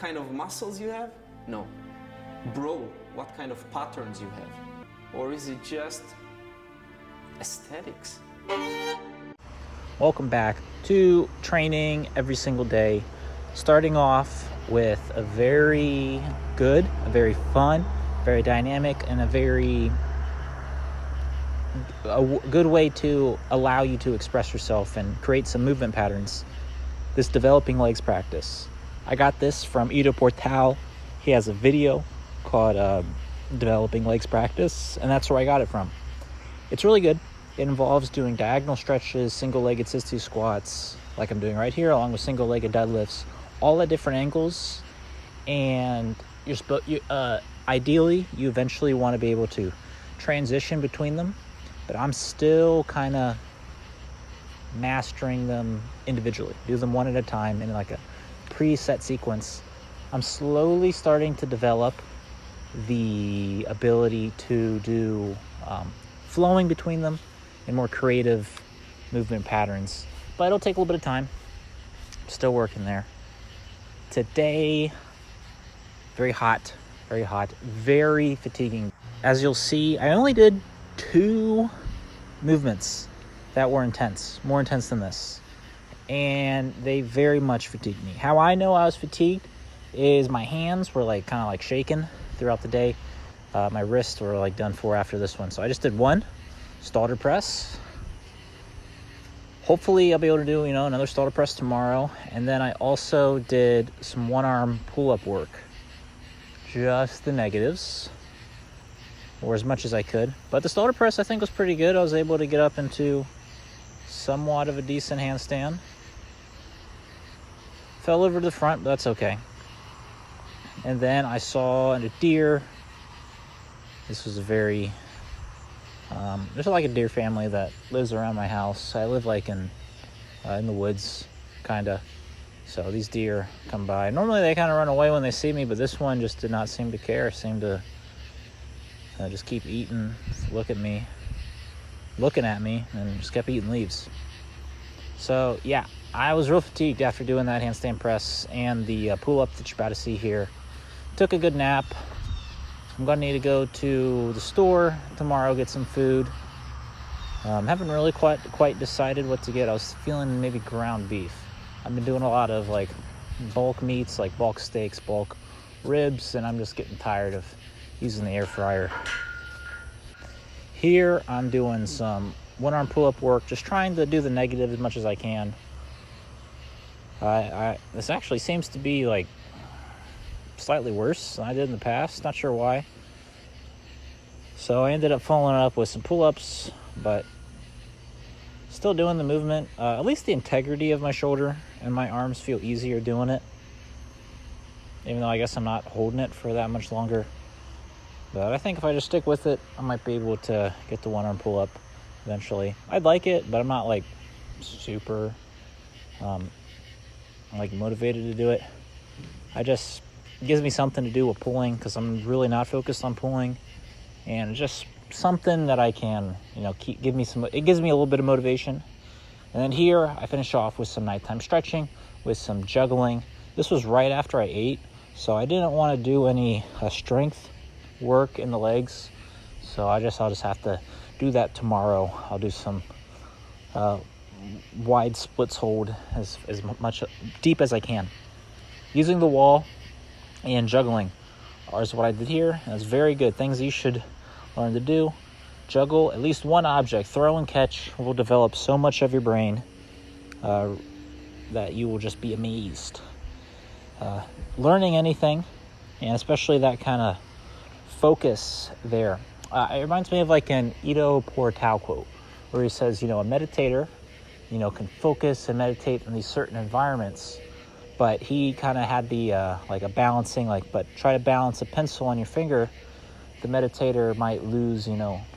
kind of muscles you have? No. Bro, what kind of patterns you have? Or is it just aesthetics? Welcome back to training every single day, starting off with a very good, a very fun, very dynamic, and a good way to allow you to express yourself and create some movement patterns. This developing legs practice. I got this from Ido Portal. He has a video called developing legs practice, and that's where I got it from. It's really good. It involves doing diagonal stretches, single-legged sit-to squats, like I'm doing right here, along with single-legged deadlifts, all at different angles. And ideally, you eventually want to be able to transition between them, but I'm still kind of mastering them individually. Do them one at a time in like a preset sequence. I'm slowly starting to develop the ability to do flowing between them and more creative movement patterns, but it'll take a little bit of time. Still working there. Today, very hot, very fatiguing. As you'll see, I only did 2 movements that were intense, more intense than this, and they very much fatigued me. How I know I was fatigued is my hands were like kind of like shaking throughout the day. My wrists were like done for after this one, so I just did one stalder press. Hopefully I'll be able to do another stalder press tomorrow, and then I also did some one-arm pull-up work, just the negatives, or as much as I could. But the stalder press I think was pretty good. I was able to get up into somewhat of a decent handstand. Fell over to the front, but that's okay. And then I saw a deer. This was a very there's like a deer family that lives around my house. I live like in the woods, kind of. So these deer come by. Normally they kind of run away when they see me, but this one just did not seem to care. Seemed to just keep eating, looking at me, and just kept eating leaves. So yeah, I was real fatigued after doing that handstand press and the pull-up that you're about to see here. Took a good nap. I'm gonna need to go to the store tomorrow, get some food. Haven't really quite decided what to get. I was feeling maybe ground beef. I've been doing a lot of like bulk meats, like bulk steaks, bulk ribs, and I'm just getting tired of using the air fryer. Here I'm doing some one-arm pull-up work, just trying to do the negative as much as I can. This actually seems to be like slightly worse than I did in the past. Not sure why. So I ended up following up with some pull-ups, but still doing the movement. At least the integrity of my shoulder and my arms feel easier doing it, even though I guess I'm not holding it for that much longer. But I think if I just stick with it, I might be able to get the one-arm pull-up eventually. I'd like it, but I'm not like super motivated to do it. It gives me something to do with pulling, because I'm really not focused on pulling, and just something that I can it gives me a little bit of motivation. And then here I finish off with some nighttime stretching, with some juggling. This was right after I ate, so I didn't want to do any strength work in the legs, so I'll just have to do that tomorrow. I'll do some wide splits hold as much deep as I can, using the wall and juggling is what I did here. That's very good. Things you should learn to do. Juggle at least one object. Throw and catch will develop so much of your brain that you will just be amazed. Learning anything, and especially that kind of focus there. It reminds me of like an Ido Portal quote, where he says, a meditator, can focus and meditate in these certain environments, but he kind of had the like a balancing, but try to balance a pencil on your finger. The meditator might lose,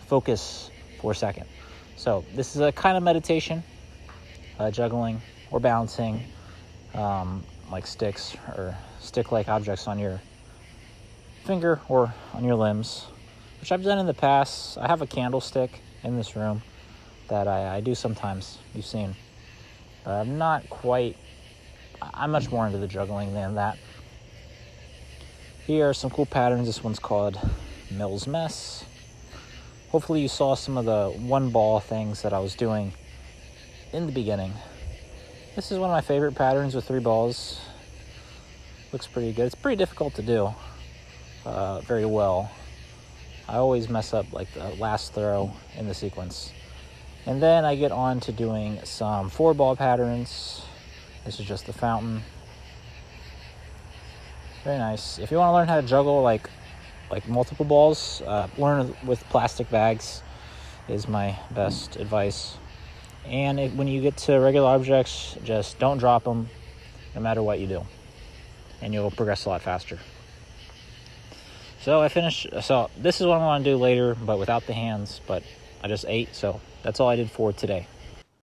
focus for a second. So this is a kind of meditation, juggling or balancing, like sticks or stick-like objects on your finger or on your limbs, which I've done in the past. I have a candlestick in this room that I do sometimes. You've seen. I'm much more into the juggling than that. Here are some cool patterns. This one's called Mill's Mess. Hopefully you saw some of the one ball things that I was doing in the beginning. This is one of my favorite patterns with 3 balls. Looks pretty good. It's pretty difficult to do very well. I always mess up like the last throw in the sequence. And then I get on to doing some 4 ball patterns. This is just the fountain. Very nice. If you want to learn how to juggle like multiple balls, learn with plastic bags is my best advice. And when you get to regular objects, just don't drop them no matter what you do, and you'll progress a lot faster. So I finished. So this is what I'm going to do later, but without the hands. But I just ate, so that's all I did for today.